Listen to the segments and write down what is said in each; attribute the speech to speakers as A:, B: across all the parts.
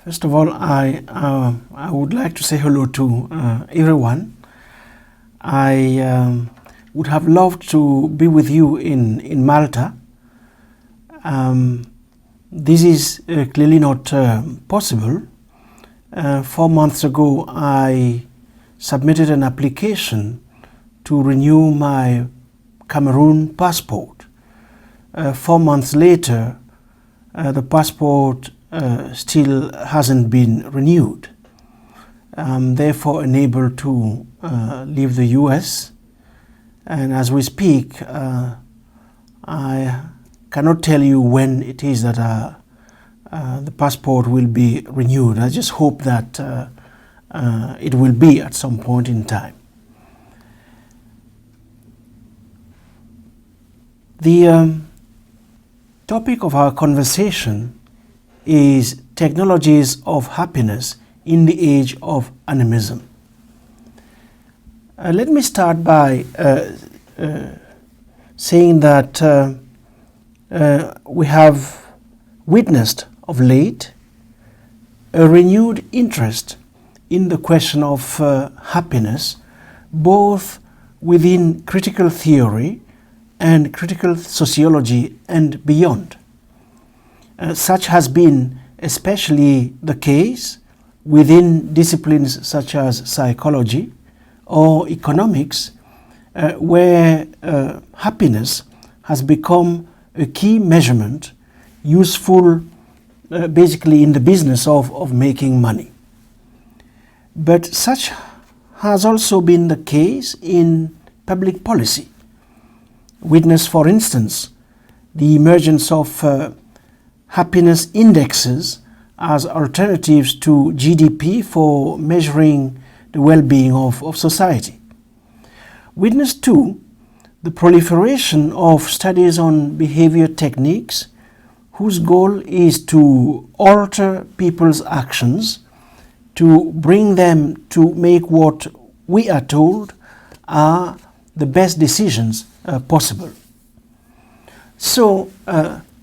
A: First of all, I would like to say hello to everyone. I would have loved to be with you in Malta. This is clearly not possible. 4 months ago, I submitted an application to renew my Cameroon passport. 4 months later, the passport still hasn't been renewed. I'm therefore unable to leave the US, and as we speak, I cannot tell you when it is that the passport will be renewed. I just hope that it will be at some point in time. The topic of our conversation is technologies of happiness in the age of animism. Let me start by saying that we have witnessed of late a renewed interest in the question of happiness, both within critical theory and critical sociology and beyond. Such has been especially the case within disciplines such as psychology or economics, where happiness has become a key measurement useful basically in the business of making money. But such has also been the case in public policy. Witness, for instance, the emergence of happiness indexes as alternatives to GDP for measuring the well-being of society. Witness too the proliferation of studies on behavior techniques whose goal is to alter people's actions, to bring them to make what we are told are the best decisions possible. So,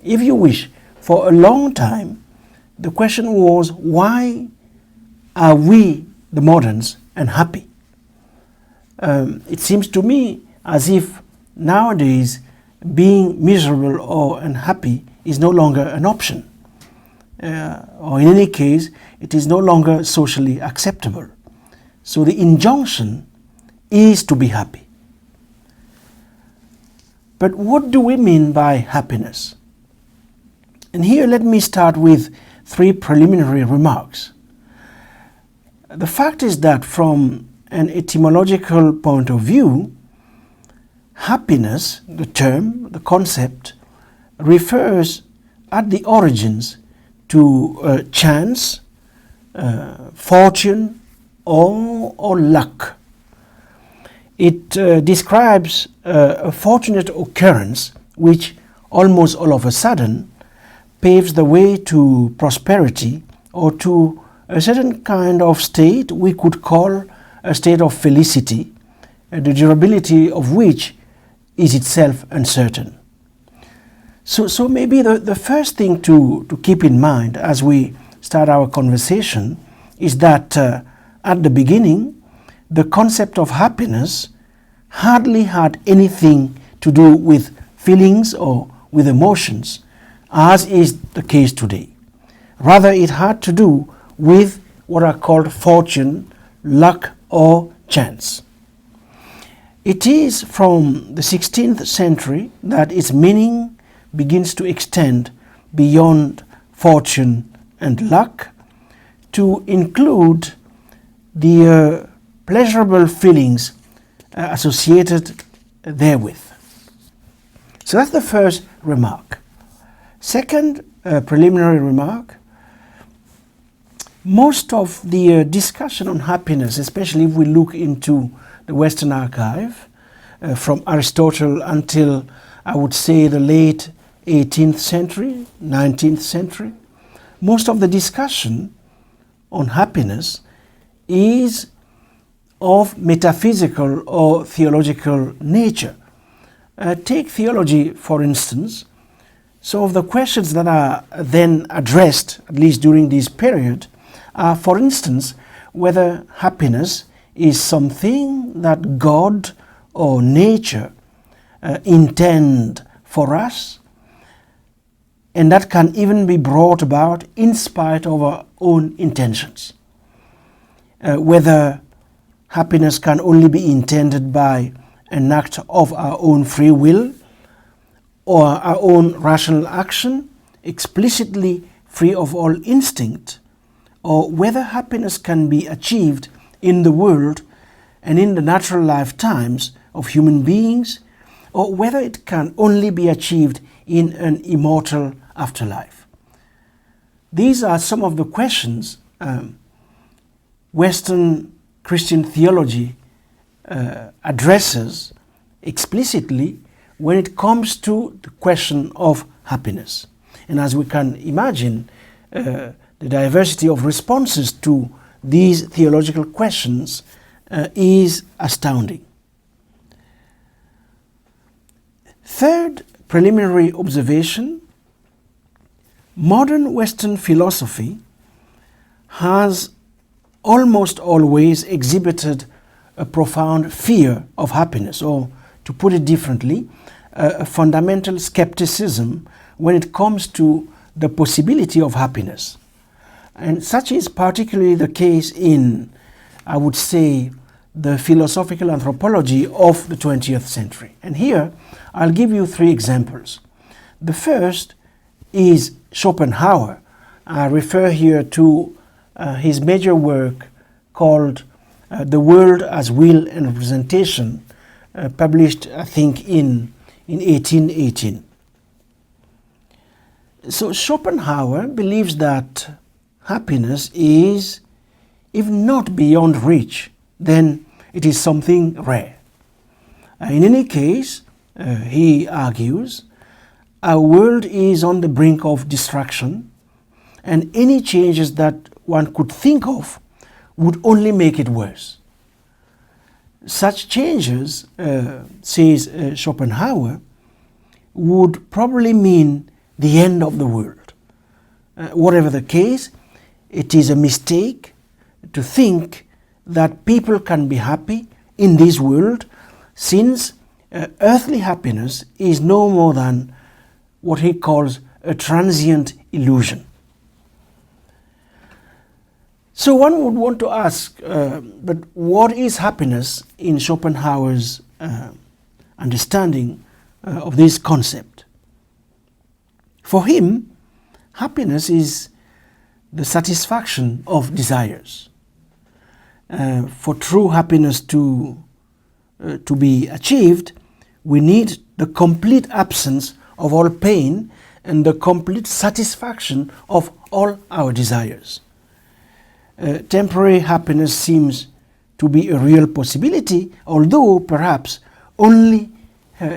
A: if you wish, for a long time, the question was, why are we, the moderns, unhappy? It seems to me as if nowadays being miserable or unhappy is no longer an option. Or in any case, it is no longer socially acceptable. So the injunction is to be happy. But what do we mean by happiness? And here let me start with 3 preliminary remarks. The fact is that from an etymological point of view, happiness, the term, the concept, refers at the origins to chance, fortune, or luck. It describes a fortunate occurrence which almost all of a sudden paves the way to prosperity or to a certain kind of state we could call a state of felicity, the durability of which is itself uncertain. So maybe the first thing to keep in mind as we start our conversation is that at the beginning, the concept of happiness hardly had anything to do with feelings or with emotions, as is the case today. Rather, it had to do with what are called fortune, luck, or chance. It is from the 16th century that its meaning begins to extend beyond fortune and luck to include the pleasurable feelings associated therewith. So that's the first remark. Second preliminary remark, most of the discussion on happiness, especially if we look into the Western archive, from Aristotle until I would say the late 18th century, 19th century, most of the discussion on happiness is of metaphysical or theological nature. Take theology, for instance. Some of the questions that are then addressed, at least during this period, are, for instance, whether happiness is something that God or nature intend for us, and that can even be brought about in spite of our own intentions. Whether happiness can only be intended by an act of our own free will or our own rational action, explicitly free of all instinct, or whether happiness can be achieved in the world and in the natural lifetimes of human beings, or whether it can only be achieved in an immortal afterlife. These are some of the questions Western Christian theology addresses explicitly when it comes to the question of happiness. And as we can imagine, the diversity of responses to these theological questions is astounding. Third preliminary observation: modern Western philosophy has almost always exhibited a profound fear of happiness, or to put it differently, a fundamental skepticism when it comes to the possibility of happiness. And such is particularly the case in, I would say, the philosophical anthropology of the 20th century. And here I'll give you three examples. The first is Schopenhauer. I refer here to his major work called The World as Will and Representation, published, I think, in 1818. So Schopenhauer believes that happiness is, if not beyond reach, then it is something rare. In any case, he argues, our world is on the brink of destruction, and any changes that one could think of would only make it worse. Such changes, says Schopenhauer, would probably mean the end of the world. Whatever the case, it is a mistake to think that people can be happy in this world, since earthly happiness is no more than what he calls a transient illusion. So one would want to ask, but what is happiness in Schopenhauer's understanding of this concept? For him, happiness is the satisfaction of desires. For true happiness to be achieved, we need the complete absence of all pain and the complete satisfaction of all our desires. Temporary happiness seems to be a real possibility, although perhaps only,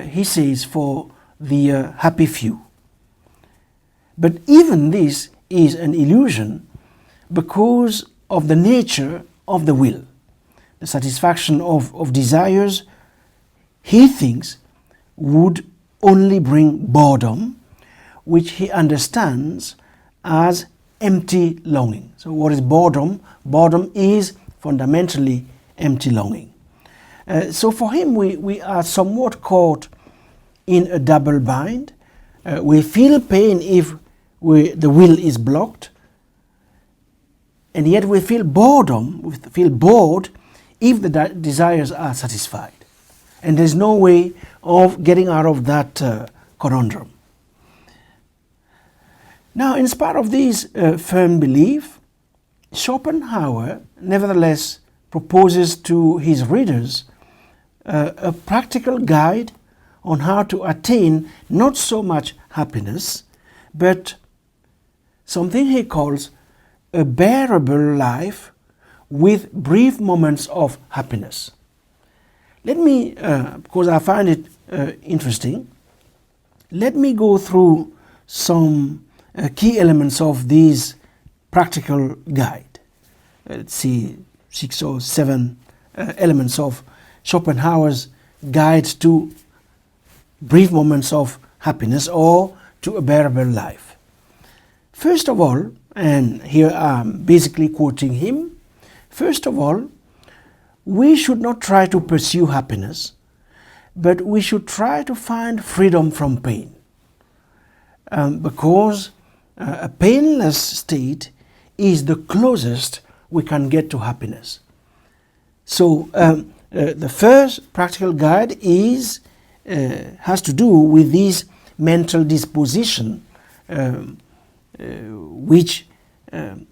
A: he says, for the happy few. But even this is an illusion because of the nature of the will. The satisfaction of desires, he thinks, would only bring boredom, which he understands as empty longing. So what is boredom? Boredom is fundamentally empty longing. So for him, we are somewhat caught in a double bind. We feel pain if the will is blocked, and yet we feel boredom, we feel bored if the desires are satisfied. And there's no way of getting out of that conundrum. Now, in spite of this firm belief, Schopenhauer nevertheless proposes to his readers a practical guide on how to attain not so much happiness, but something he calls a bearable life with brief moments of happiness. Let me, because I find it interesting, let me go through some key elements of this practical guide. Let's see, 6 or 7 elements of Schopenhauer's guide to brief moments of happiness, or to a bearable life. First of all, and here I'm basically quoting him, first of all, we should not try to pursue happiness, but we should try to find freedom from pain. Because a painless state is the closest we can get to happiness. So the first practical guide has to do with this mental disposition which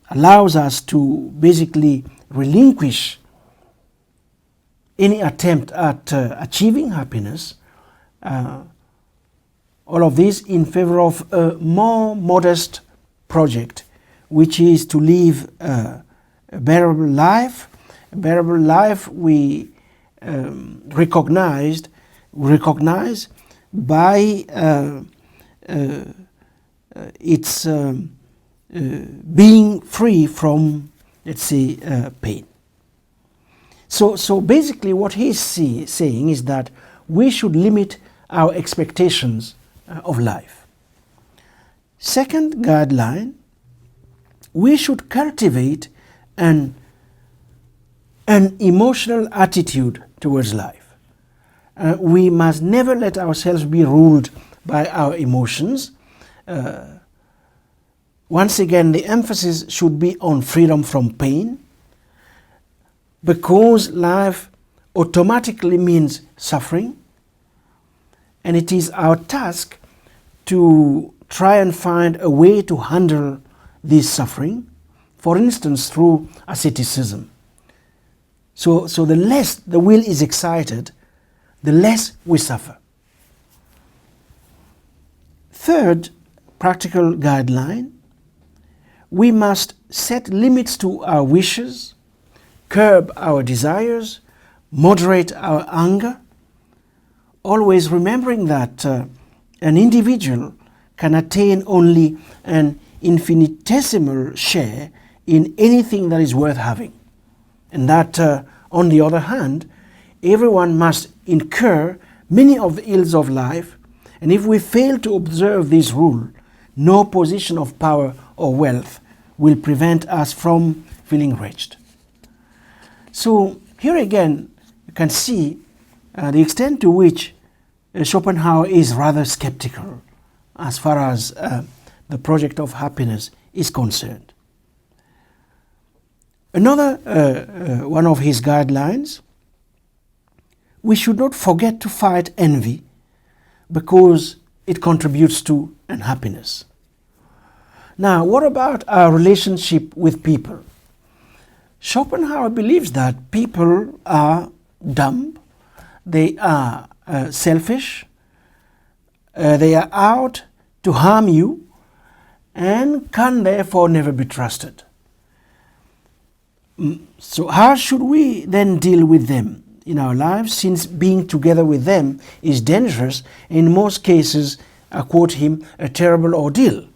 A: allows us to basically relinquish any attempt at achieving happiness, all of this in favor of a more modest project, which is to live a bearable life. A bearable life we recognize by its being free from, let's say, pain. So basically what he's saying is that we should limit our expectations of life. Second guideline, we should cultivate an emotional attitude towards life. We must never let ourselves be ruled by our emotions. Once again, the emphasis should be on freedom from pain, because life automatically means suffering, and it is our task to try and find a way to handle this suffering, for instance through asceticism. So the less the will is excited, the less we suffer. Third practical guideline, we must set limits to our wishes, curb our desires, moderate our anger, always remembering that an individual can attain only an infinitesimal share in anything that is worth having, and that on the other hand, everyone must incur many of the ills of life, and if we fail to observe this rule, no position of power or wealth will prevent us from feeling wretched. So here again you can see the extent to which Schopenhauer is rather skeptical as far as the project of happiness is concerned. Another one of his guidelines, we should not forget to fight envy because it contributes to unhappiness. Now, what about our relationship with people? Schopenhauer believes that people are dumb, they are selfish, they are out to harm you, and can therefore never be trusted. So how should we then deal with them in our lives, since being together with them is dangerous, and in most cases, I quote him, a terrible ordeal?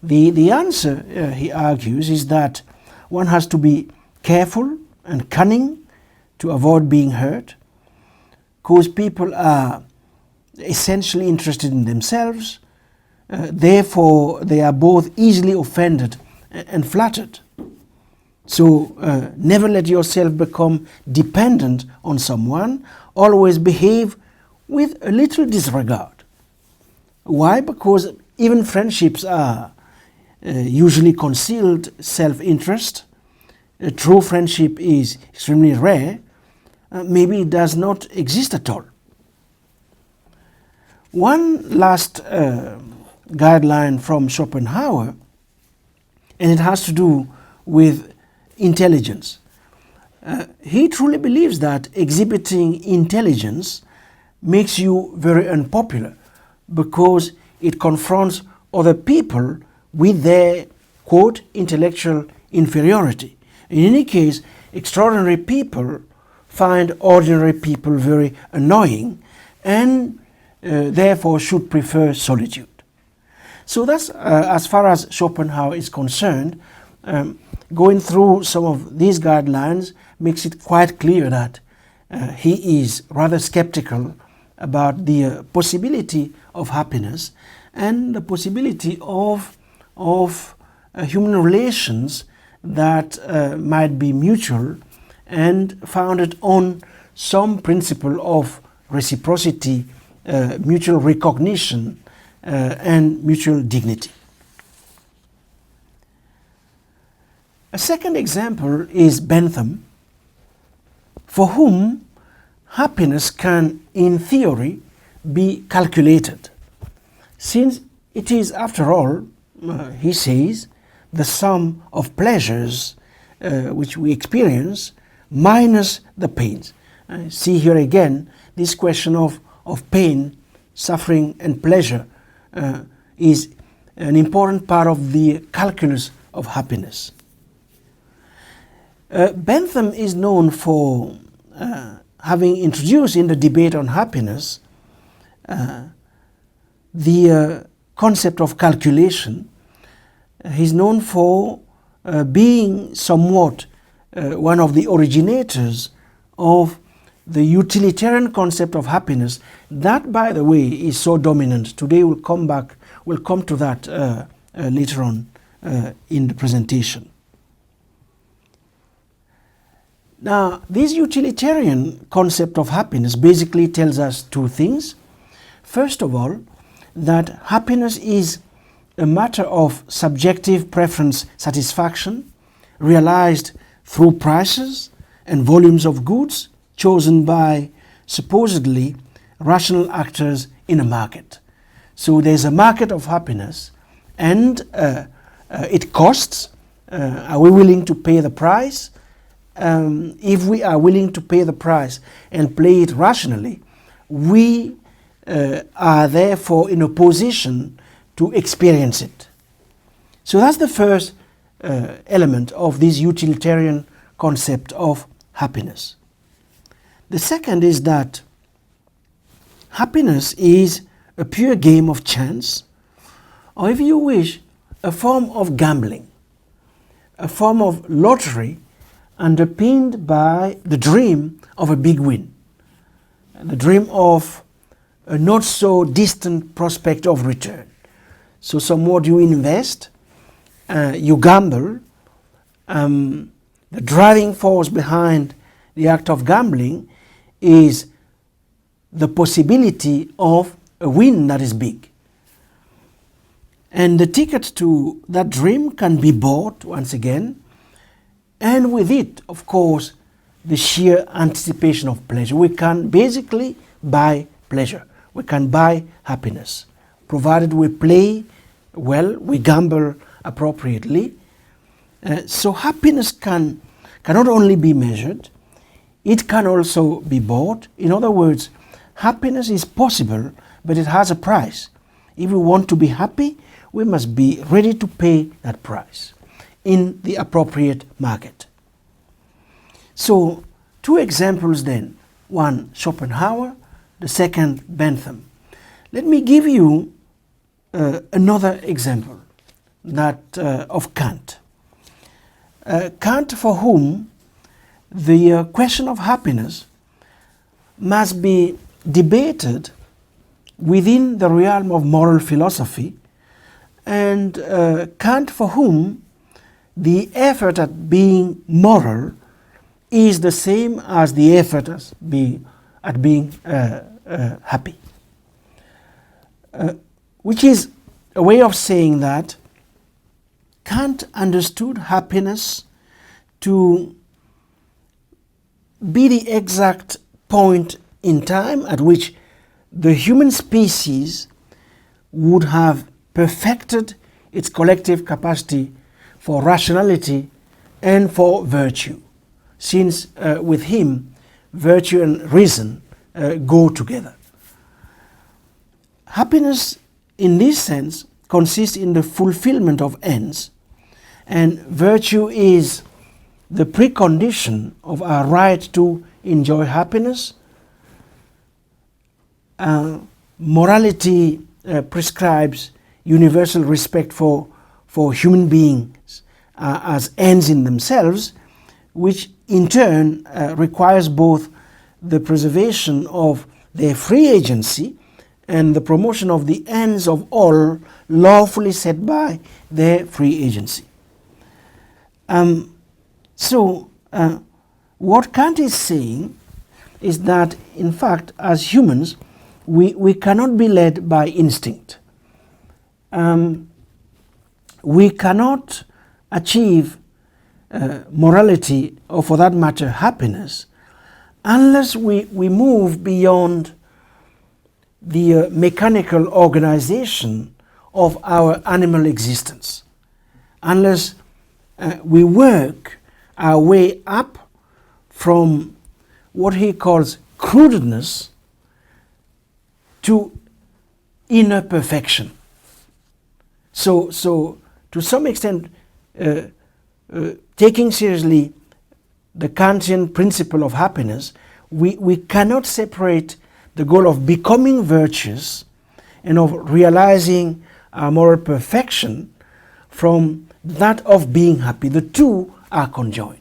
A: The answer, he argues, is that one has to be careful and cunning to avoid being hurt, because people are essentially interested in themselves, therefore they are both easily offended and flattered. So never let yourself become dependent on someone, always behave with a little disregard. Why? Because even friendships are usually concealed self-interest. A true friendship is extremely rare, maybe it does not exist at all. One last guideline from Schopenhauer, and it has to do with intelligence. He truly believes that exhibiting intelligence makes you very unpopular because it confronts other people with their, quote, intellectual inferiority. In any case, extraordinary people find ordinary people very annoying and therefore should prefer solitude. So that's as far as Schopenhauer is concerned. Going through some of these guidelines makes it quite clear that he is rather skeptical about the possibility of happiness, and the possibility of human relations that might be mutual and founded on some principle of reciprocity, mutual recognition, and mutual dignity. A second example is Bentham, for whom happiness can, in theory, be calculated, since it is, after all, he says, the sum of pleasures which we experience minus the pains. See here again, this question of pain, suffering, and pleasure is an important part of the calculus of happiness. Bentham is known for having introduced in the debate on happiness the concept of calculation. He's known for being somewhat one of the originators of the utilitarian concept of happiness. That, by the way, is so dominant. Today we'll come to that later on in the presentation. Now, this utilitarian concept of happiness basically tells us two things. First of all, that happiness is a matter of subjective preference satisfaction realized through prices and volumes of goods chosen by supposedly rational actors in a market. So there's a market of happiness, and it costs. Are we willing to pay the price? If we are willing to pay the price and play it rationally, we are therefore in a position to experience it. So that's the first element of this utilitarian concept of happiness. The second is that happiness is a pure game of chance, or if you wish, a form of gambling, a form of lottery underpinned by the dream of a big win, the dream of a not so distant prospect of return. So somewhat you invest, you gamble. The driving force behind the act of gambling is the possibility of a win that is big. And the ticket to that dream can be bought once again, and with it, of course, the sheer anticipation of pleasure. We can basically buy pleasure. We can buy happiness, provided we play well, we gamble appropriately. So happiness can not only be measured, it can also be bought. In other words, happiness is possible, but it has a price. If we want to be happy, we must be ready to pay that price in the appropriate market. So, two examples then. One, Schopenhauer, the second, Bentham. Let me give you another example, that of Kant. Kant, for whom the question of happiness must be debated within the realm of moral philosophy, and Kant, for whom the effort at being moral is the same as the effort at being happy, which is a way of saying that Kant understood happiness to be the exact point in time at which the human species would have perfected its collective capacity for rationality and for virtue, since with him virtue and reason go together. Happiness in this sense consists in the fulfillment of ends, and virtue is the precondition of our right to enjoy happiness. Morality prescribes universal respect for human beings as ends in themselves, which in turn requires both the preservation of their free agency and the promotion of the ends of all lawfully set by their free agency. What Kant is saying is that, in fact, as humans, we cannot be led by instinct. We cannot achieve morality, or for that matter happiness, unless we move beyond the mechanical organization of our animal existence, unless we work our way up from what he calls crudeness to inner perfection. So to some extent, taking seriously the Kantian principle of happiness, we cannot separate the goal of becoming virtuous and of realizing our moral perfection from that of being happy. The two are conjoined.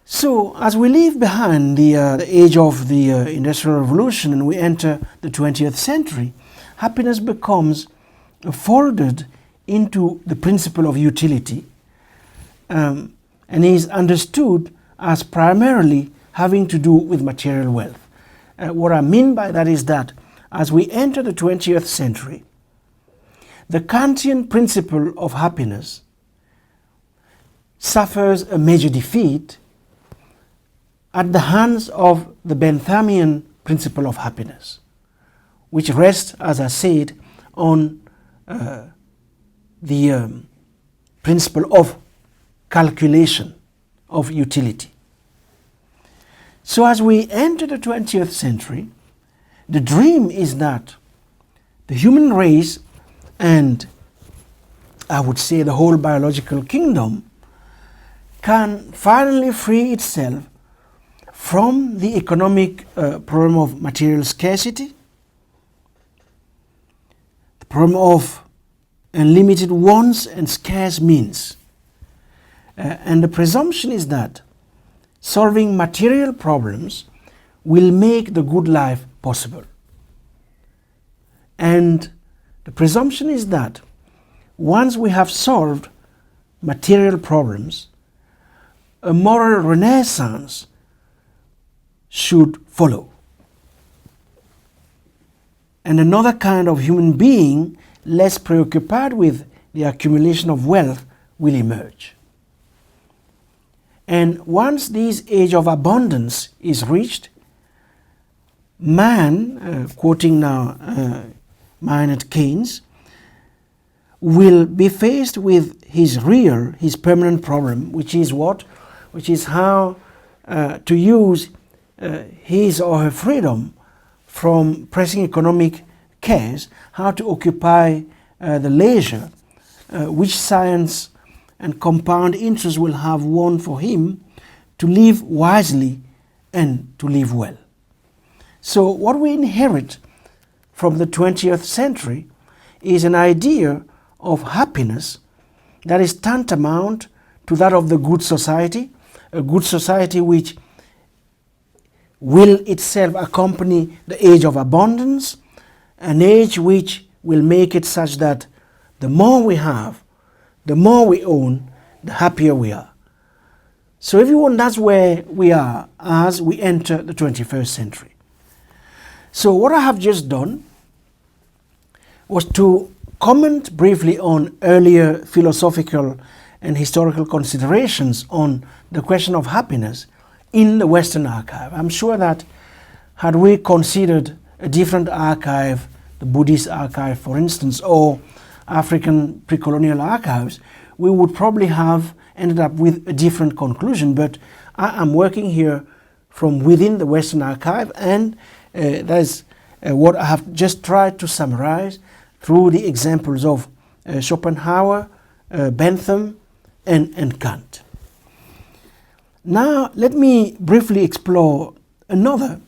A: So as we leave behind the age of the Industrial Revolution and we enter the 20th century, happiness becomes folded into the principle of utility, and is understood as primarily having to do with material wealth. What I mean by that is that as we enter the 20th century, the Kantian principle of happiness suffers a major defeat at the hands of the Benthamian principle of happiness, which rests, as I said, on the principle of calculation, of utility. So as we enter the 20th century, the dream is that the human race, and I would say the whole biological kingdom, can finally free itself from the economic problem of material scarcity, the problem of unlimited wants and scarce means. And the presumption is that solving material problems will make the good life possible. And the presumption is that once we have solved material problems, a moral renaissance should follow. And another kind of human being, less preoccupied with the accumulation of wealth, will emerge. And once this age of abundance is reached, man, quoting now Maynard Keynes, will be faced with his permanent problem, which is what? Which is how to use his or her freedom from pressing economic cares, how to occupy the leisure which science and compound interest will have won for him to live wisely and to live well. So what we inherit from the 20th century is an idea of happiness that is tantamount to that of the good society, a good society which will itself accompany the age of abundance, an age which will make it such that the more we have, the more we own, the happier we are. So everyone, that's where we are as we enter the 21st century. So what I have just done was to comment briefly on earlier philosophical and historical considerations on the question of happiness in the Western archive. I'm sure that had we considered a different archive, the Buddhist archive for instance, or African pre-colonial archives, we would probably have ended up with a different conclusion. But I am working here from within the Western archive, and that is what I have just tried to summarize through the examples of Schopenhauer, Bentham, and Kant. Now let me briefly explore another,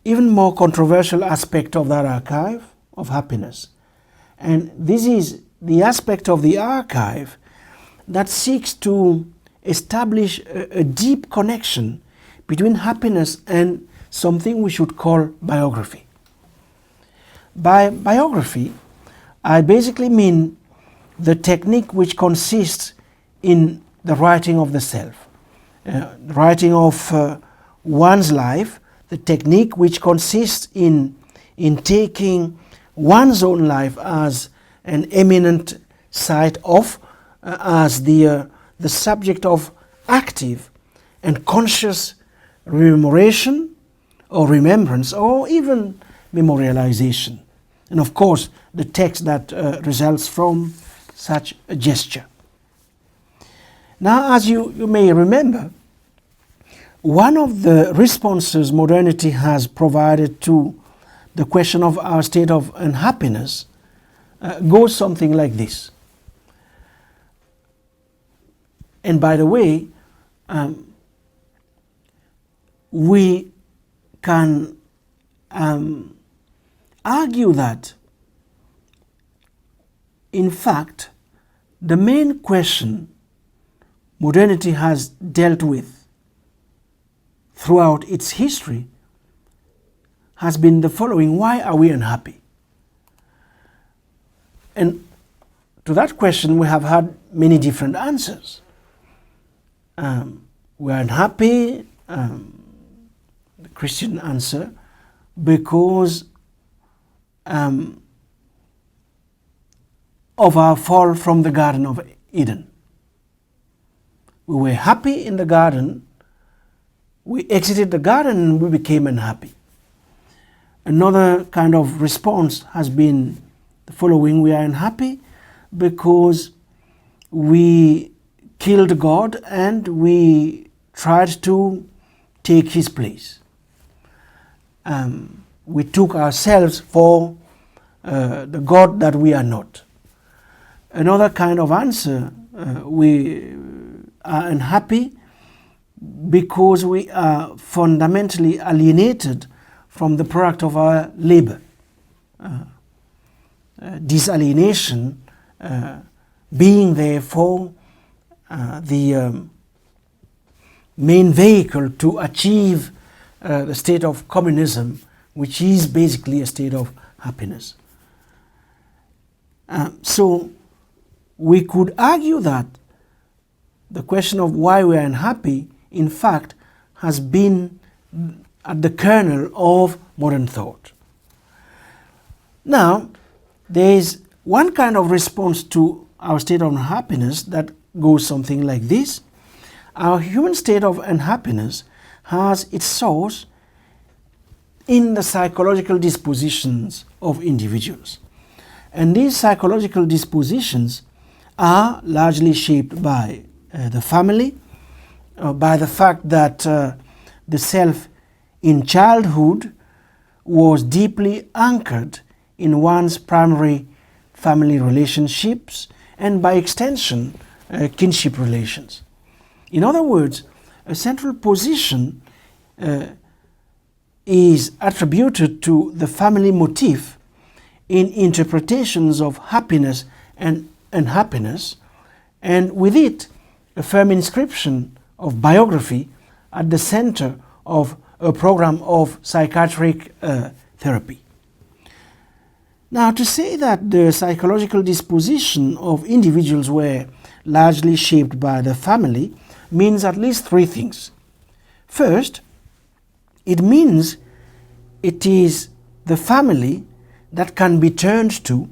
A: even more controversial aspect of that archive of happiness. And this is the aspect of the archive that seeks to establish a deep connection between happiness and something we should call biography. By biography, I basically mean the technique which consists in the writing of the self, writing of one's life, the technique which consists in taking one's own life as an eminent site of, as the subject of active and conscious rememoration or remembrance or even memorialization. And of course, the text that results from such a gesture. Now, as you may remember, one of the responses modernity has provided to the question of our state of unhappiness goes something like this. And by the way, we can argue that, in fact, the main question modernity has dealt with throughout its history has been the following: why are we unhappy? And to that question we have had many different answers. We are unhappy, the Christian answer, because of our fall from the Garden of Eden. We were happy in the garden, we exited the garden and we became unhappy. Another kind of response has been the following: we are unhappy because we killed God and we tried to take his place. We took ourselves for the God that we are not. Another kind of answer, we are unhappy because we are fundamentally alienated from the product of our labor. This alienation being therefore the main vehicle to achieve the state of communism, which is basically a state of happiness. So we could argue that the question of why we are unhappy, in fact, has been at the kernel of modern thought. Now, there is one kind of response to our state of unhappiness that goes something like this. Our human state of unhappiness has its source in the psychological dispositions of individuals. And these psychological dispositions are largely shaped by the family, by the fact that the self in childhood was deeply anchored in one's primary family relationships and by extension kinship relations. In other words, a central position is attributed to the family motif in interpretations of happiness and unhappiness, and with it a firm inscription of biography at the center of a program of psychiatric therapy. Now, to say that the psychological disposition of individuals were largely shaped by the family means at least three things. First, it means it is the family that can be turned to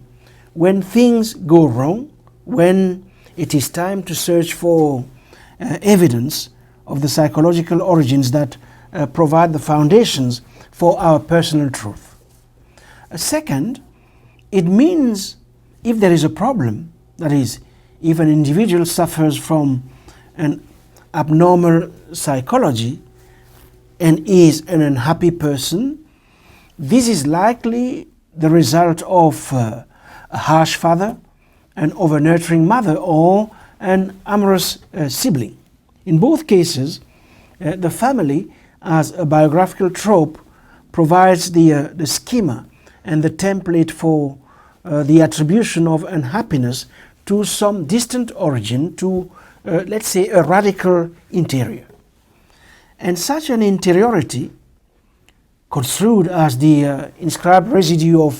A: when things go wrong, when it is time to search for evidence of the psychological origins that provide the foundations for our personal truth. Second, it means if there is a problem, that is, if an individual suffers from an abnormal psychology and is an unhappy person, this is likely the result of a harsh father, an over-nurturing mother, or an amorous sibling. In both cases, the family, as a biographical trope, provides the schema and the template for the attribution of unhappiness to some distant origin, to let's say a radical interior. And such an interiority construed as the inscribed residue of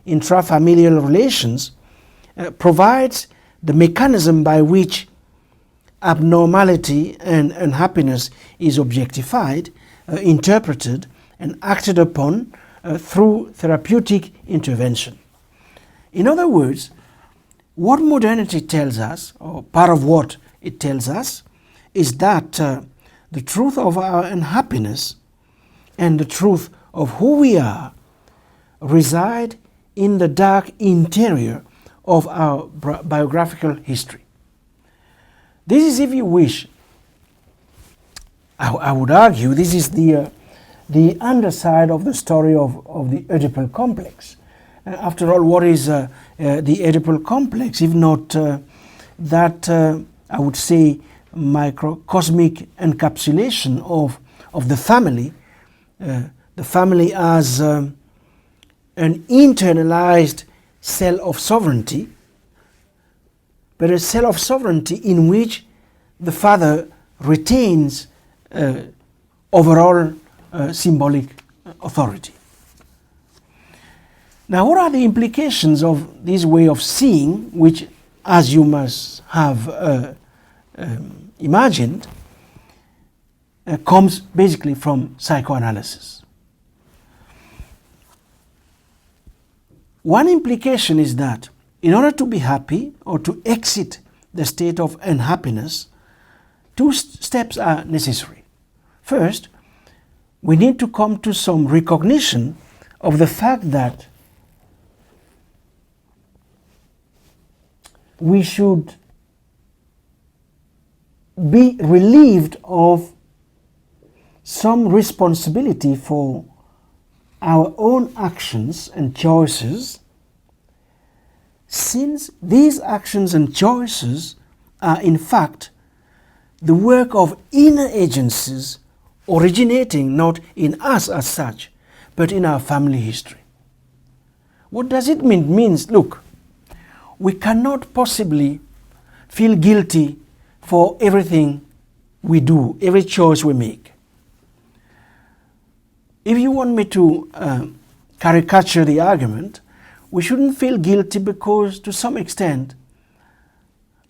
A: intrafamilial relations, provides the mechanism by which abnormality and unhappiness is objectified, interpreted, and acted upon through therapeutic intervention. In other words, what modernity tells us, or part of what it tells us, is that the truth of our unhappiness and the truth of who we are reside in the dark interior of our biographical history. This is, if you wish, I would argue, this is the underside of the story of the Oedipal complex. After all, what is the Oedipal complex, if not that, I would say, microcosmic encapsulation of the family as an internalized cell of sovereignty, but a cell of sovereignty in which the father retains overall symbolic authority. Now, what are the implications of this way of seeing, which, as you must have imagined, comes basically from psychoanalysis? One implication is that in order to be happy or to exit the state of unhappiness, two steps are necessary. First, we need to come to some recognition of the fact that we should be relieved of some responsibility for our own actions and choices, since these actions and choices are in fact the work of inner agencies originating not in us as such, but in our family history. What does it mean? It means, look, we cannot possibly feel guilty for everything we do, every choice we make. If you want me to caricature the argument, we shouldn't feel guilty because, to some extent,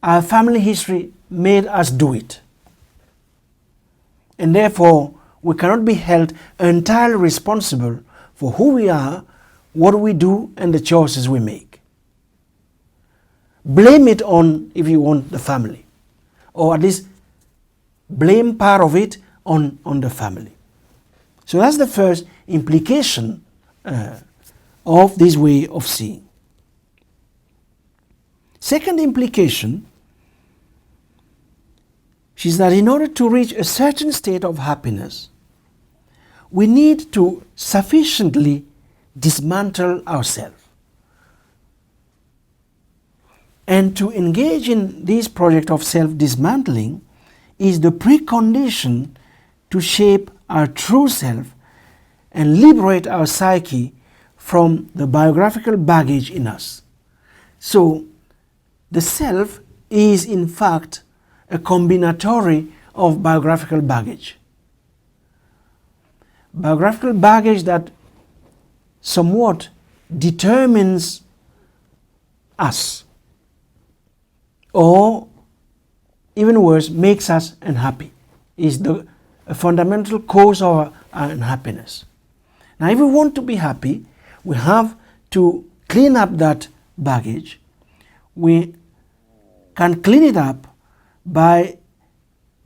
A: our family history made us do it. And therefore, we cannot be held entirely responsible for who we are, what we do, and the choices we make. Blame it on, if you want, the family, or at least blame part of it on the family. So that's the first implication of this way of seeing. Second implication is that in order to reach a certain state of happiness, we need to sufficiently dismantle ourselves. And to engage in this project of self-dismantling is the precondition to shape our true self and liberate our psyche from the biographical baggage in us. So, the self is in fact a combinatory of biographical baggage. Biographical baggage that somewhat determines us, or even worse, makes us unhappy, is a fundamental cause of our unhappiness. Now, if we want to be happy, we have to clean up that baggage. We can clean it up by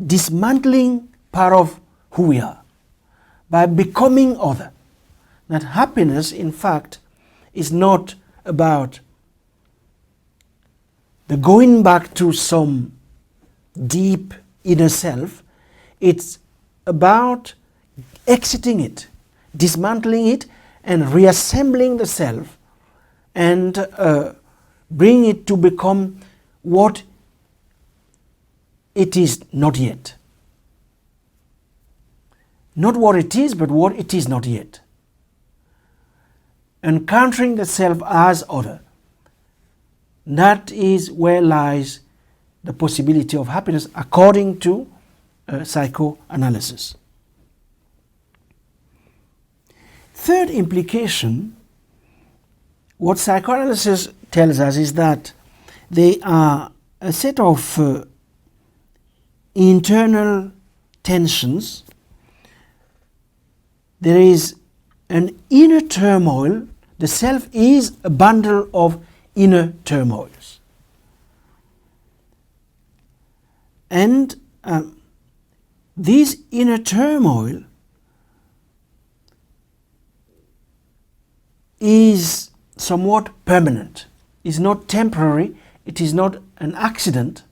A: dismantling part of who we are, by becoming other. That happiness, in fact, is not about the going back to some deep inner self. It's about exiting it, dismantling it, and reassembling the self, and bring it to become what it is not yet. Not what it is, but what it is not yet. Encountering the self as other. That is where lies the possibility of happiness according to psychoanalysis. Third implication, what psychoanalysis tells us is that they are a set of internal tensions. There is an inner turmoil. The self is a bundle of inner turmoils. And this inner turmoil is somewhat permanent, is not temporary, it is not an accident,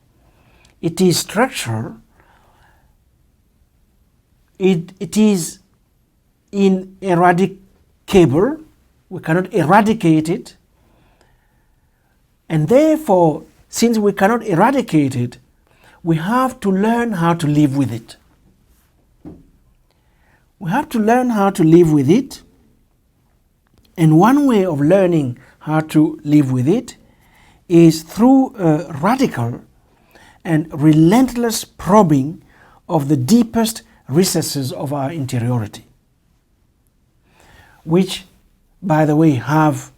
A: it is structural, it is ineradicable, we cannot eradicate it, and therefore, since we cannot eradicate it, we have to learn how to live with it. We have to learn how to live with it, and one way of learning how to live with it is through a radical and relentless probing of the deepest recesses of our interiority, which, by the way, have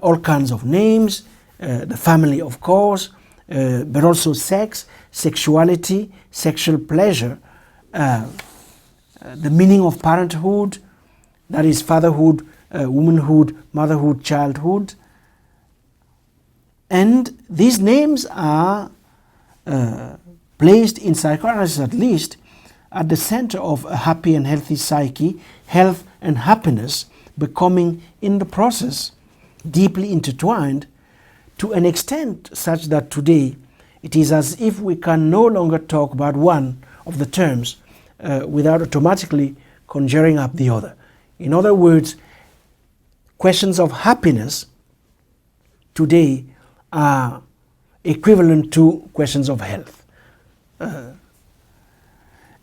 A: all kinds of names, the family, of course, but also sex, sexuality, sexual pleasure, the meaning of parenthood, that is fatherhood, womanhood, motherhood, childhood. And these names are placed in psychoanalysis, at least, at the center of a happy and healthy psyche, health and happiness becoming in the process deeply intertwined to an extent such that today it is as if we can no longer talk about one of the terms without automatically conjuring up the other. In other words, questions of happiness today are equivalent to questions of health.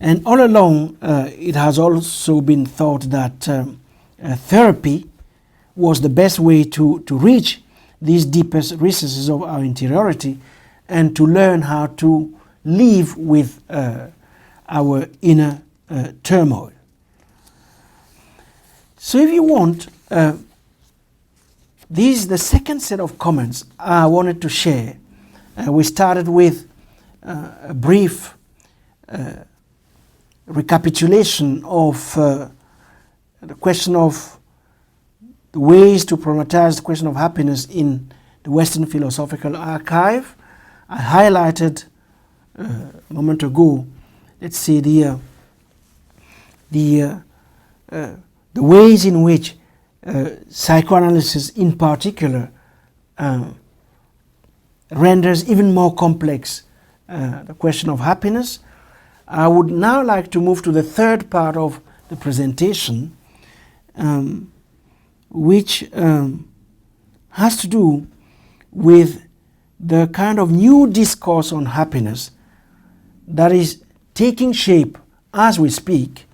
A: And all along, it has also been thought that therapy was the best way to reach these deepest recesses of our interiority and to learn how to live with our inner turmoil. So if you want, this is the second set of comments I wanted to share. We started with a brief recapitulation of the question of the ways to problematize the question of happiness in the Western philosophical archive. I highlighted a moment ago, let's see, the ways in which psychoanalysis in particular renders even more complex the question of happiness. I would now like to move to the third part of the presentation, which has to do with the kind of new discourse on happiness that is taking shape as we speak,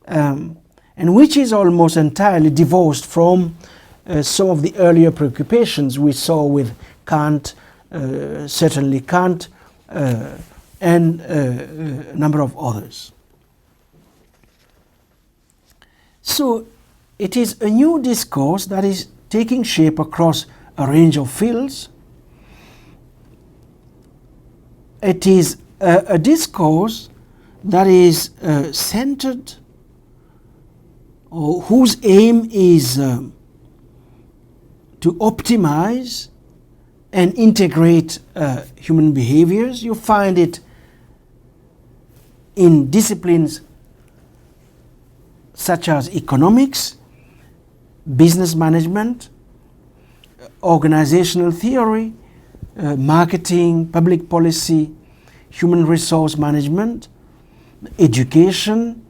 A: and which is almost entirely divorced from some of the earlier preoccupations we saw with Kant, certainly Kant, and a number of others. So it is a new discourse that is taking shape across a range of fields. It is a discourse that is centered, or whose aim is to optimize and integrate human behaviors. You find it in disciplines such as economics, business management, organizational theory, marketing, public policy, human resource management, education,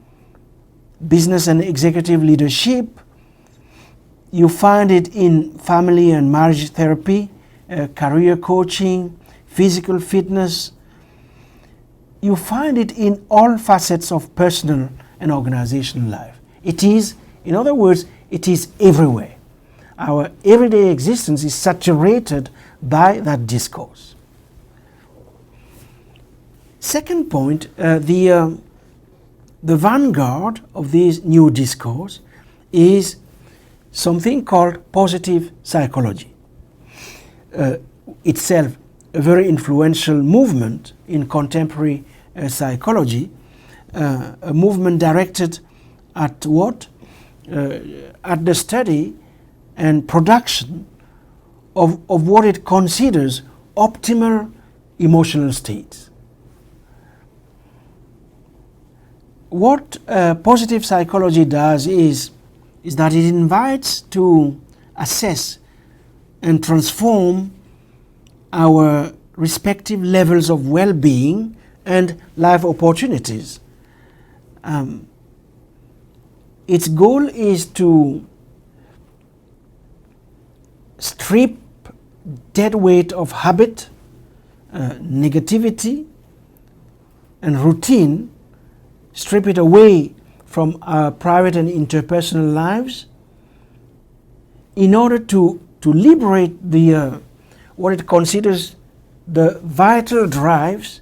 A: business and executive leadership. You find it in family and marriage therapy, career coaching, physical fitness. You find it in all facets of personal and organizational life. It is, in other words, it is everywhere. Our everyday existence is saturated by that discourse. Second point, the vanguard of this new discourse is something called positive psychology. Itself a very influential movement in contemporary psychology, a movement directed at what? At the study and production of what it considers optimal emotional states. What positive psychology does is that it invites to assess and transform our respective levels of well-being and life opportunities. Its goal is to strip dead weight of habit, negativity, and routine, strip it away from our private and interpersonal lives in order to liberate the what it considers the vital drives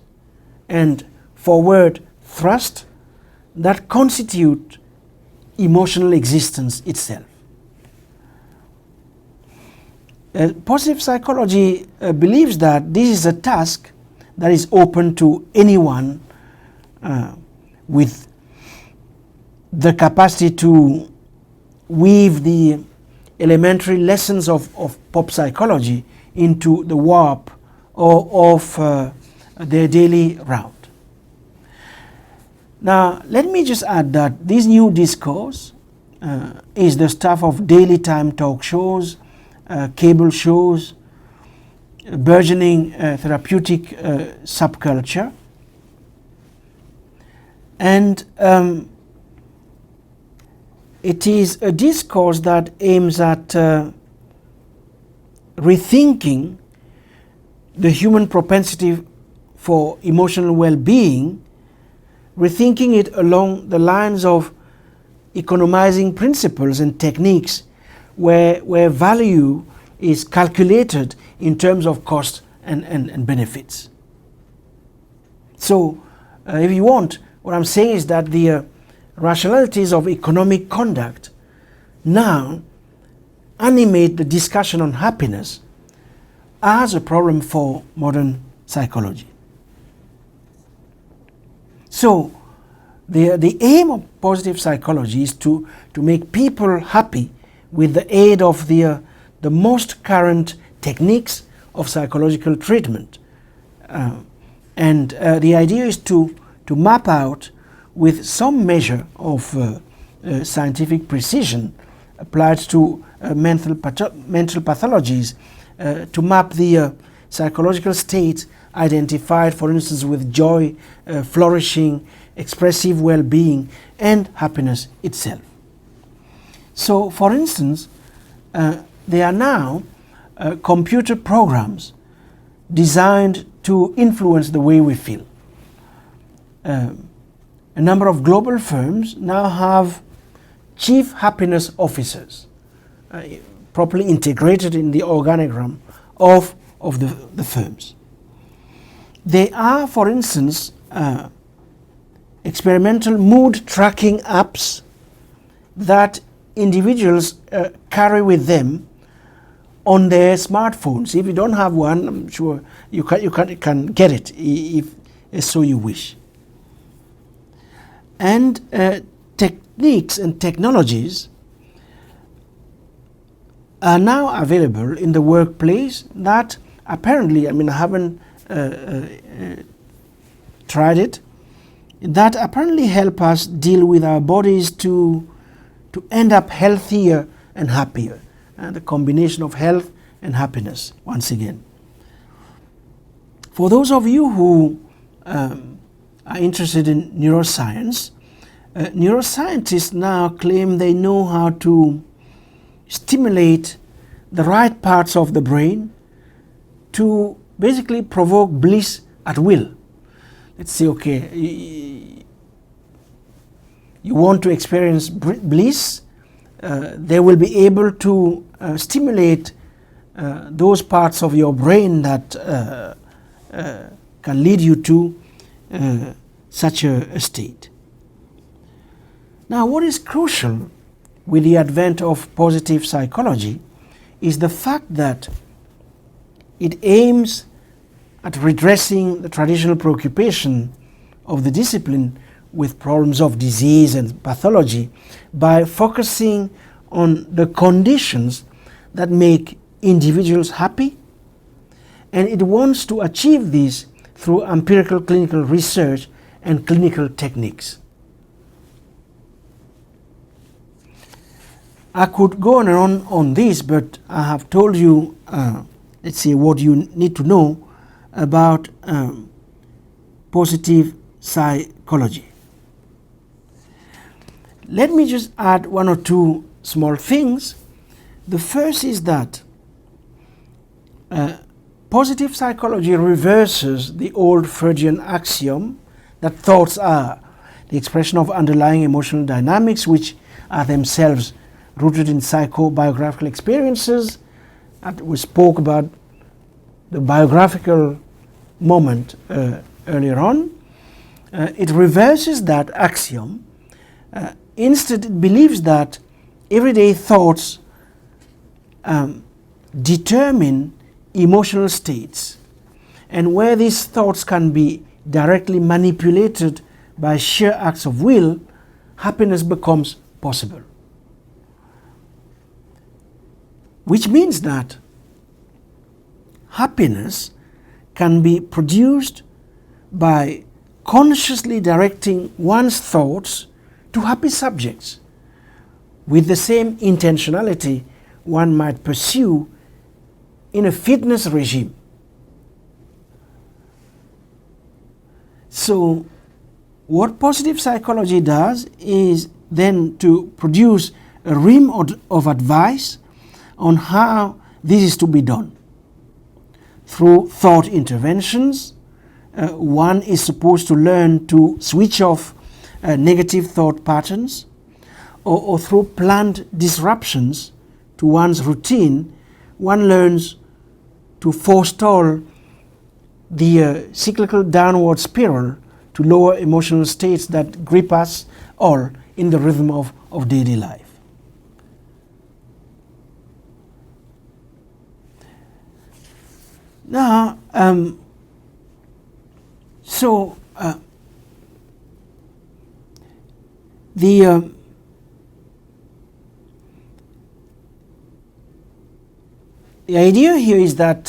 A: and forward thrust that constitute emotional existence itself. Positive psychology believes that this is a task that is open to anyone with the capacity to weave the elementary lessons of pop psychology into the warp of their daily route. Now, let me just add that this new discourse is the stuff of daily time talk shows, cable shows, burgeoning therapeutic subculture, and it is a discourse that aims at rethinking the human propensity for emotional well-being, rethinking it along the lines of economizing principles and techniques where value is calculated in terms of cost and benefits. So, if you want, what I'm saying is that the rationalities of economic conduct now animate the discussion on happiness as a problem for modern psychology. So, the aim of positive psychology is to make people happy with the aid of the most current techniques of psychological treatment. And the idea is to map out with some measure of scientific precision applied to mental pathologies, to map the psychological states identified, for instance, with joy, flourishing, expressive well-being, and happiness itself. So, for instance, there are now computer programs designed to influence the way we feel. A number of global firms now have chief happiness officers properly integrated in the organogram of the firms. They are, for instance, experimental mood tracking apps that individuals carry with them on their smartphones. If you don't have one, I'm sure you can get it if so you wish. And techniques and technologies are now available in the workplace that apparently, I haven't tried it, that apparently help us deal with our bodies to end up healthier and happier. The combination of health and happiness, once again. For those of you who are interested in neuroscience, neuroscientists now claim they know how to stimulate the right parts of the brain to basically provoke bliss at will. Let's say, okay, you want to experience bliss, they will be able to stimulate those parts of your brain that can lead you to such a state. Now, what is crucial with the advent of positive psychology is the fact that it aims at redressing the traditional preoccupation of the discipline with problems of disease and pathology by focusing on the conditions that make individuals happy, and it wants to achieve this through empirical clinical research and clinical techniques. I could go on and on this, but I have told you, let's say, what you need to know about positive psychology. Let me just add one or two small things. The first is that positive psychology reverses the old Freudian axiom that thoughts are the expression of underlying emotional dynamics which are themselves rooted in psychobiographical experiences. And we spoke about the biographical moment earlier on. It reverses that axiom. Instead, it believes that everyday thoughts determine emotional states, and where these thoughts can be directly manipulated by sheer acts of will, happiness becomes possible. Which means that happiness can be produced by consciously directing one's thoughts to happy subjects with the same intentionality one might pursue in a fitness regime. So what positive psychology does is then to produce a ream of advice on how this is to be done. Through thought interventions, one is supposed to learn to switch off negative thought patterns, or through planned disruptions to one's routine, one learns to forestall the cyclical downward spiral to lower emotional states that grip us all in the rhythm of daily life. Now, the idea here is that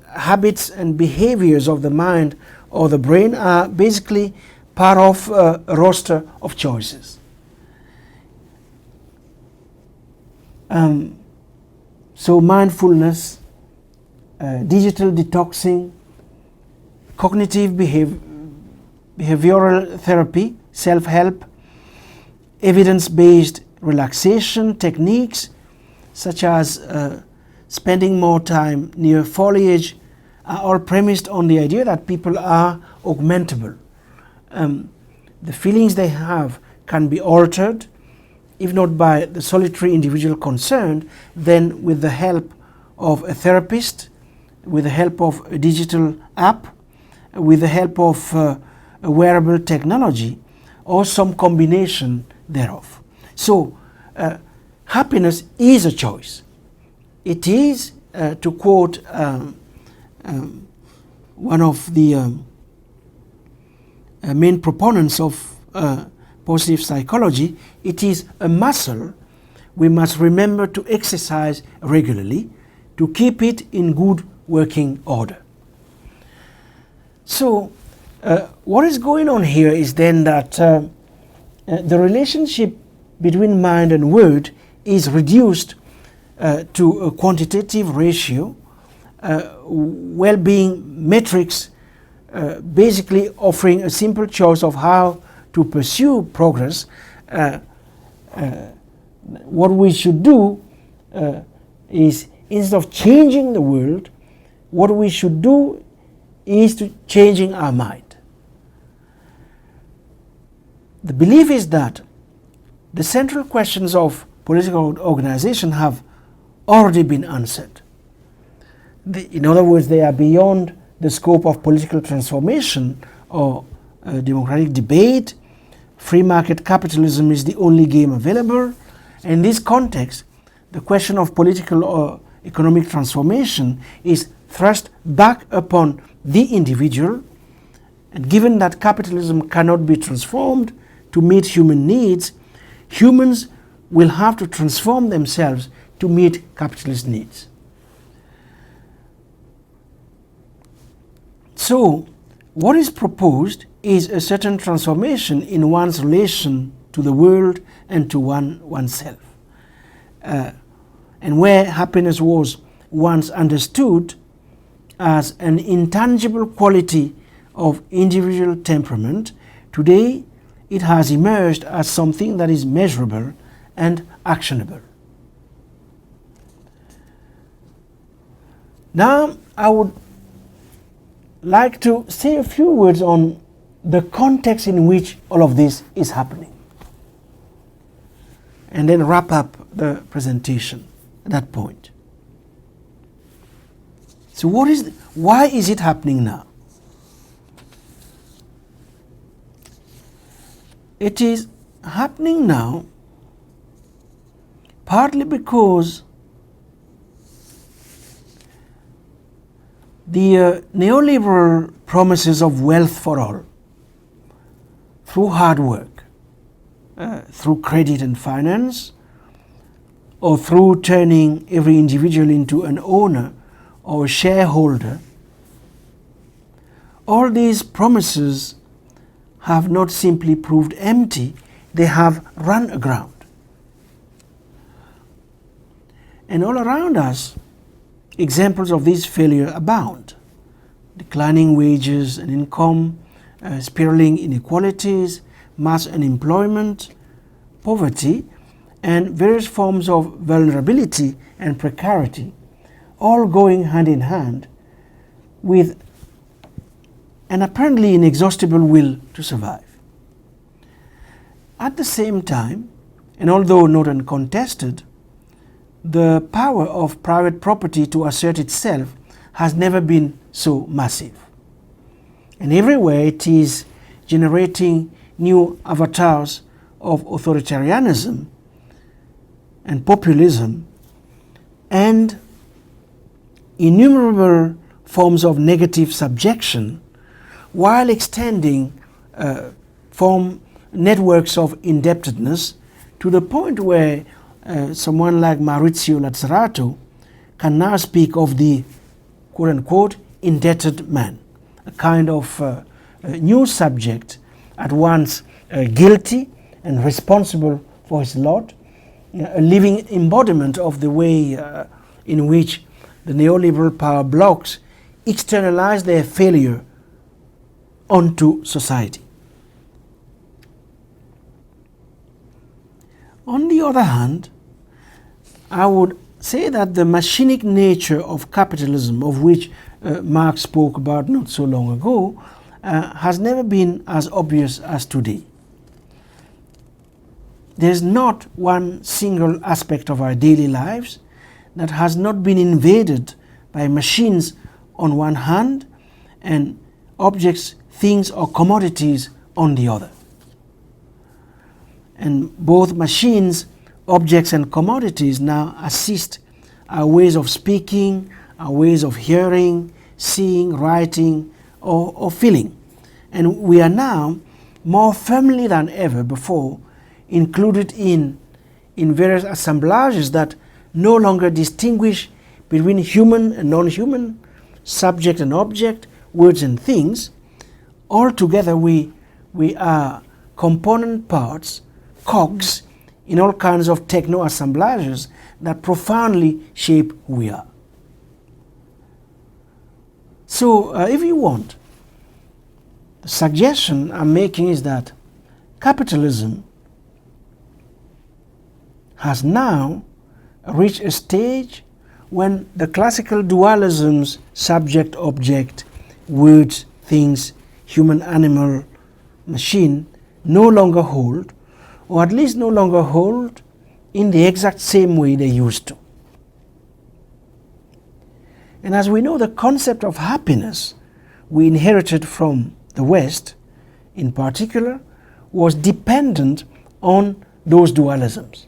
A: habits and behaviors of the mind or the brain are basically part of a roster of choices. So mindfulness, digital detoxing, cognitive behavioral therapy, self-help, evidence-based relaxation techniques such as spending more time near foliage are all premised on the idea that people are augmentable. The feelings they have can be altered, if not by the solitary individual concerned, then with the help of a therapist, with the help of a digital app, with the help of a wearable technology, or some combination thereof. So happiness is a choice. It is, to quote one of the main proponents of positive psychology, it is a muscle we must remember to exercise regularly to keep it in good working order. So what is going on here is then that the relationship between mind and word is reduced to a quantitative ratio, well-being metrics basically offering a simple choice of how to pursue progress. What we should do is, instead of changing the world, what we should do is to changing our mind. The belief is that the central questions of political organization have already been answered. In other words, they are beyond the scope of political transformation or democratic debate. Free market capitalism is the only game available. In this context, the question of political or economic transformation is thrust back upon the individual, and given that capitalism cannot be transformed to meet human needs, humans will have to transform themselves to meet capitalist needs. So, what is proposed is a certain transformation in one's relation to the world and to oneself. And where happiness was once understood as an intangible quality of individual temperament, today it has emerged as something that is measurable and actionable. Now, I would like to say a few words on the context in which all of this is happening, and then wrap up the presentation at that point. So why is it happening now? It is happening now partly because the neoliberal promises of wealth for all through hard work, through credit and finance, or through turning every individual into an owner or a shareholder, all these promises have not simply proved empty, they have run aground. And all around us, examples of this failure abound. Declining wages and income, spiraling inequalities, mass unemployment, poverty, and various forms of vulnerability and precarity, all going hand in hand with an apparently inexhaustible will to survive. At the same time, and although not uncontested, the power of private property to assert itself has never been so massive. And everywhere it is generating new avatars of authoritarianism and populism and innumerable forms of negative subjection, while extending from networks of indebtedness to the point where someone like Maurizio Lazzarato can now speak of the quote-unquote indebted man, a kind of new subject, at once guilty and responsible for his lot, a living embodiment of the way in which the neoliberal power blocks externalize their failure onto society. On the other hand, I would say that the machinic nature of capitalism, of which Marx spoke about not so long ago, has never been as obvious as today. There is not one single aspect of our daily lives that has not been invaded by machines on one hand and objects, things or commodities on the other. And both machines, objects and commodities now assist our ways of speaking, our ways of hearing, seeing, writing or feeling. And we are now more firmly than ever before included in various assemblages that no longer distinguish between human and non-human, subject and object, words and things. Altogether we are component parts, cogs, in all kinds of techno-assemblages that profoundly shape who we are. So if you want, the suggestion I'm making is that capitalism has now reached a stage when the classical dualisms, subject, object, words, things, human, animal, machine, no longer hold, or at least no longer hold in the exact same way they used to. And as we know, the concept of happiness we inherited from the West, in particular, was dependent on those dualisms.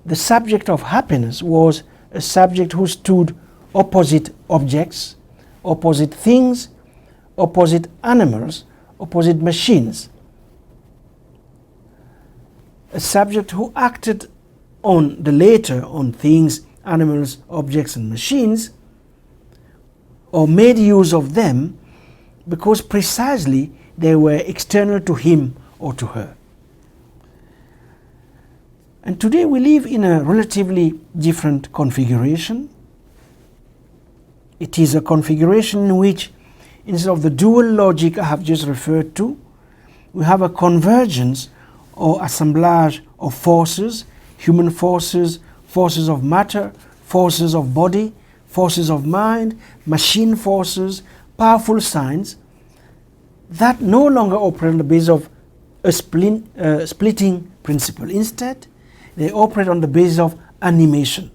A: the subject of happiness was a subject who stood opposite objects, opposite things, opposite animals, opposite machines. A subject who acted on the later, on things, animals, objects and machines, or made use of them because precisely they were external to him or to her. And today we live in a relatively different configuration. It is a configuration in which, instead of the dual logic I have just referred to, we have a convergence or assemblage of forces, human forces, forces of matter, forces of body, forces of mind, machine forces, powerful signs that no longer operate on the basis of a splitting principle. Instead, they operate on the basis of animation.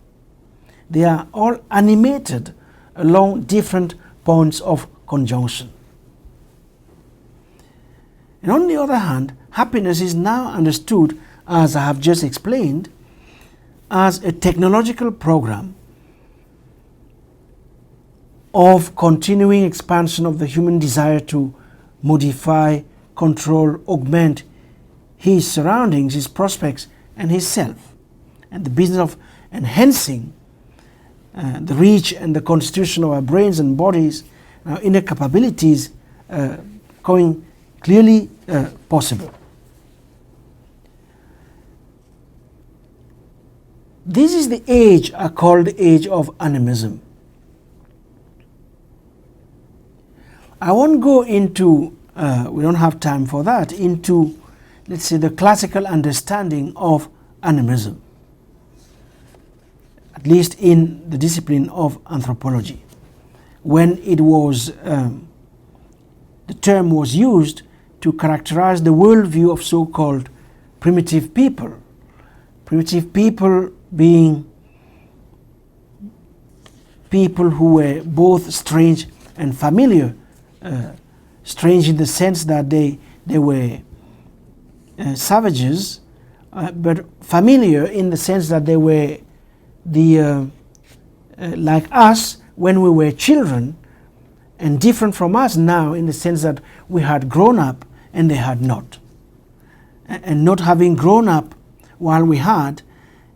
A: They are all animated along different points of conjunction. And on the other hand, happiness is now understood, as I have just explained, as a technological program of continuing expansion of the human desire to modify, control, augment his surroundings, his prospects, and his self, and the business of enhancing the reach and the constitution of our brains and bodies, our inner capabilities, going clearly possible. This is the age I call the age of animism. I won't go into, we don't have time for that, into, let's say, the classical understanding of animism, at least in the discipline of anthropology, when it was, the term was used to characterize the worldview of so-called primitive people. Primitive people being people who were both strange and familiar. Strange in the sense that they were savages, but familiar in the sense that they were like us when we were children, and different from us now in the sense that we had grown up and they had not. And not having grown up while we had,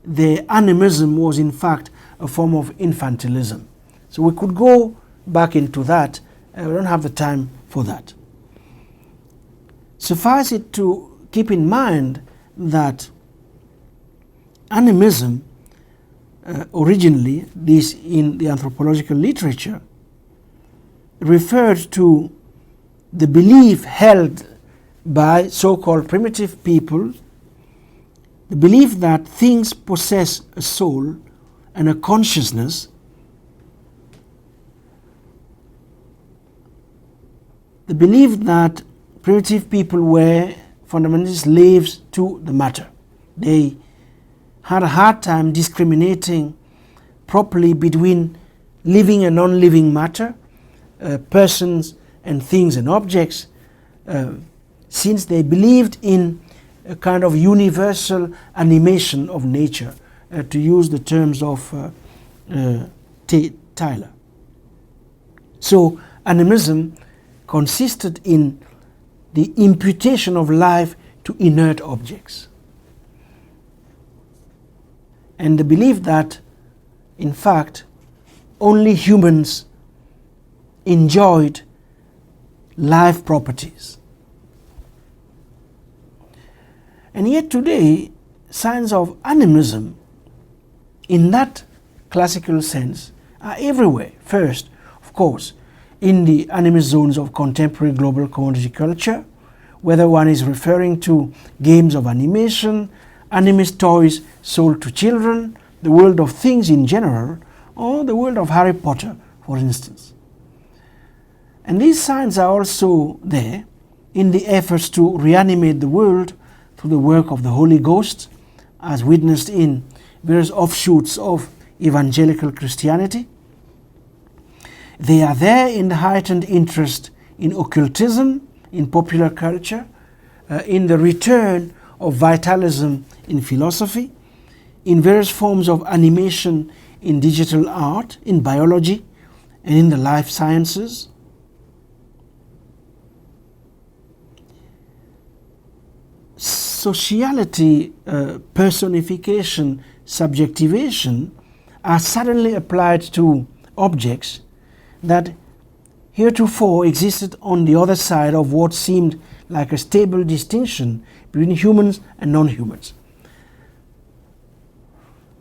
A: the animism was in fact a form of infantilism. So we could go back into that. We don't have the time for that. Suffice it to keep in mind that animism, originally, this in the anthropological literature, referred to the belief held by so-called primitive people, the belief that things possess a soul and a consciousness, the belief that primitive people were fundamentally slaves to the matter. They had a hard time discriminating properly between living and non-living matter, persons and things and objects, since they believed in a kind of universal animation of nature, to use the terms of Tyler. So animism consisted in the imputation of life to inert objects, and the belief that, in fact, only humans enjoyed life properties. And yet today, signs of animism, in that classical sense, are everywhere. First, of course, in the animist zones of contemporary global commodity culture, whether one is referring to games of animation, animist toys sold to children, the world of things in general, or the world of Harry Potter, for instance. And these signs are also there in the efforts to reanimate the world through the work of the Holy Ghost, as witnessed in various offshoots of evangelical Christianity. They are there in the heightened interest in occultism, in popular culture, in the return of vitalism in philosophy, in various forms of animation in digital art, in biology, and in the life sciences. Sociality, personification, subjectivation are suddenly applied to objects that heretofore existed on the other side of what seemed like a stable distinction between humans and non-humans.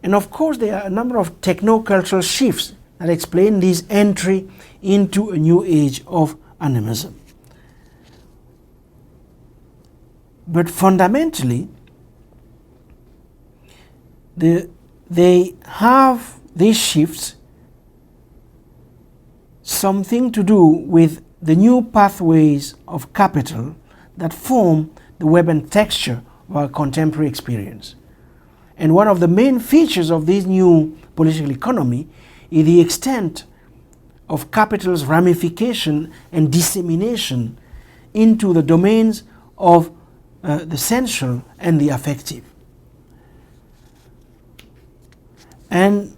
A: And of course there are a number of techno-cultural shifts that explain this entry into a new age of animism. But fundamentally, these shifts something to do with the new pathways of capital that form the web and texture of our contemporary experience. And one of the main features of this new political economy is the extent of capital's ramification and dissemination into the domains of the sensual and the affective. And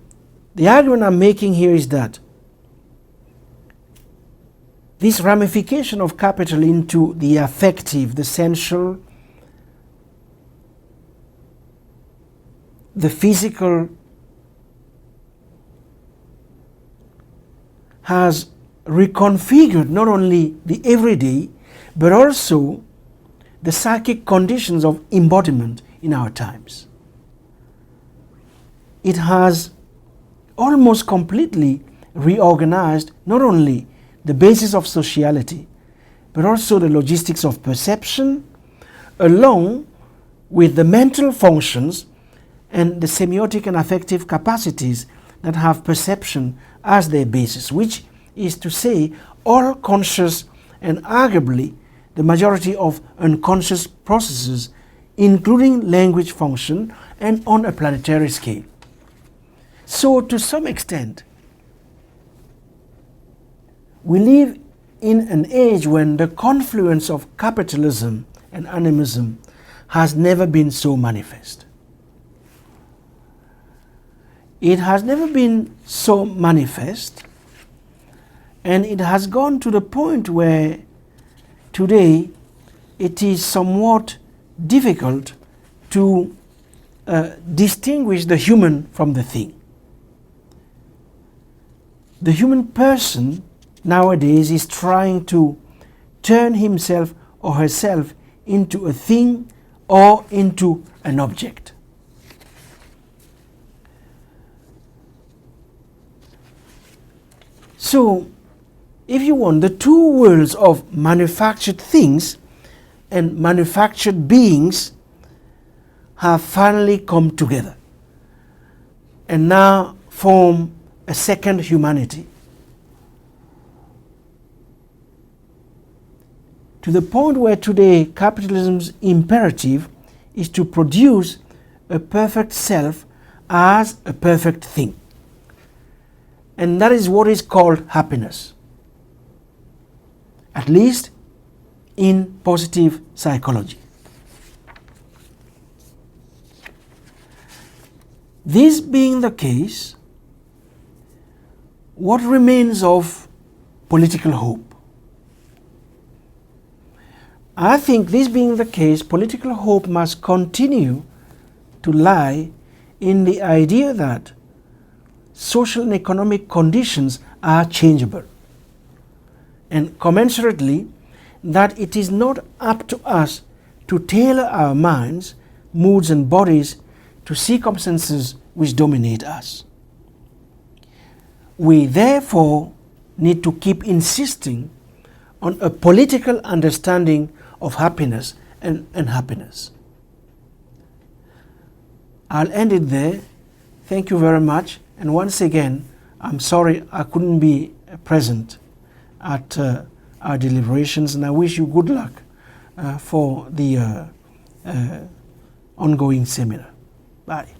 A: the argument I'm making here is that this ramification of capital into the affective, the sensual, the physical, has reconfigured not only the everyday, but also the psychic conditions of embodiment in our times. It has almost completely reorganized not only the basis of sociality, but also the logistics of perception, along with the mental functions and the semiotic and affective capacities that have perception as their basis, which is to say all conscious and arguably the majority of unconscious processes, including language function and on a planetary scale. So to some extent, we live in an age when the confluence of capitalism and animism has never been so manifest. It has never been so manifest, and it has gone to the point where today it is somewhat difficult to distinguish the human from the thing. The human person nowadays is trying to turn himself or herself into a thing or into an object. So, if you want, the two worlds of manufactured things and manufactured beings have finally come together and now form a second humanity. To the point where today capitalism's imperative is to produce a perfect self as a perfect thing. And that is what is called happiness, at least in positive psychology. This being the case, what remains of political hope? I think this being the case, political hope must continue to lie in the idea that social and economic conditions are changeable, and commensurately that it is not up to us to tailor our minds, moods and bodies to circumstances which dominate us. We therefore need to keep insisting on a political understanding of happiness and unhappiness. I'll end it there. Thank you very much. And once again, I'm sorry I couldn't be present at our deliberations, and I wish you good luck for the ongoing seminar. Bye.